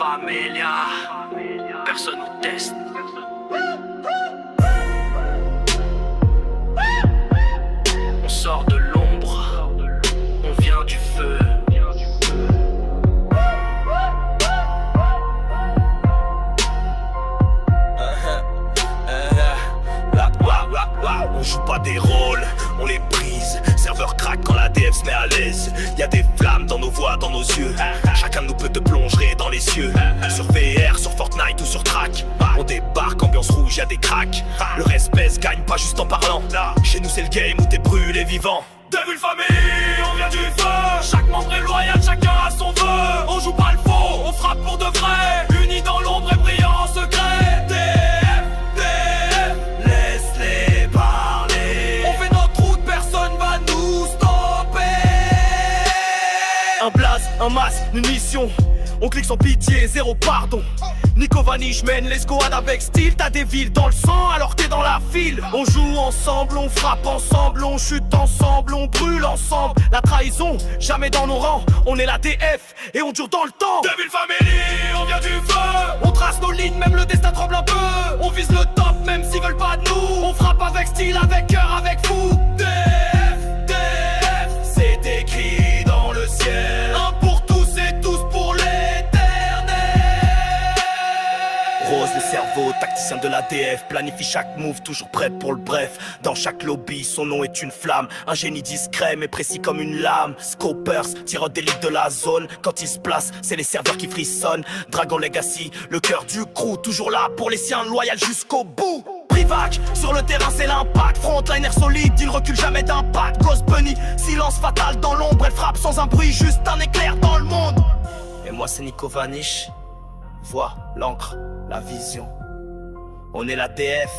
Familia, personne nous teste. On sort de l'ombre, on vient du feu. On joue pas des rôles, on les brise. Serveur craque quand la DF se met à l'aise. Y'a des flammes dans nos voix, dans nos yeux. Chacun de nous peut te plonger dans les cieux. Sur VR, sur Fortnite ou sur Track. On débarque, ambiance rouge, y'a des cracks. Le respect se gagne pas juste en parlant. Chez nous c'est le game où t'es brûlé vivant. Devil Family, on vient du feu. Chaque membre est loyal, chacun a son vœu. On joue pas le faux, on frappe pour de vrai. Unis dans l'ombre et brillant en secret. Laisse-les parler. On fait notre route, personne va nous stopper. Un blaze, un masque, une mission. On clique sans pitié, zéro pardon. Nico Vanish mène l'escouade avec style. T'as des villes dans le sang alors t'es dans la file. On joue ensemble, on frappe ensemble, on chute ensemble, on brûle ensemble. La trahison, jamais dans nos rangs. On est la DF et on dure dans le temps. Devil Family, on vient du feu. On trace nos lignes, même le destin tremble un peu. On vise le top, même s'ils veulent pas de nous. On frappe avec style, avec cœur, avec fou. DF, DF, c'est écrit dans le ciel. Un pour tous et tous pour l'éternel. Rose le cerveau, tacticien de l'ADF. Planifie chaque move, toujours prêt pour le bref. Dans chaque lobby, son nom est une flamme. Un génie discret mais précis comme une lame. Scopers, tireur d'élite de la zone. Quand il se place, c'est les serveurs qui frissonnent. Dragon Legacy, le cœur du crew. Toujours là pour les siens, loyal jusqu'au bout. Privac, sur le terrain c'est l'impact. Frontliner solide, il recule jamais d'impact. Ghost Bunny, silence fatal dans l'ombre. Elle frappe sans un bruit, juste un éclair dans le monde. Et moi c'est Nico Vanish. Voix, l'encre, la vision. On est la DF,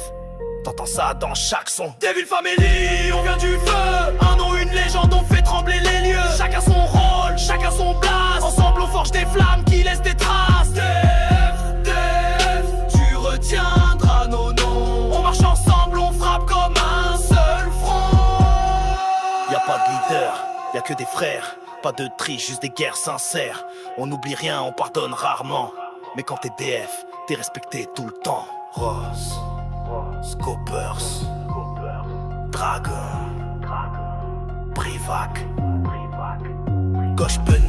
t'entends ça dans chaque son. Devil Family, on vient du feu. Un nom, une légende, on fait trembler les lieux. Chacun son rôle, chacun son place. Ensemble on forge des flammes qui laissent des traces. DF, DF, tu retiendras nos noms. On marche ensemble, on frappe comme un seul front. Y'a pas de leader, y'a que des frères. Pas de tri, juste des guerres sincères. On n'oublie rien, on pardonne rarement. Mais quand t'es DF, t'es respecté tout le temps. Rose, Scopers, Dragon, Privac, Gauche Bunny.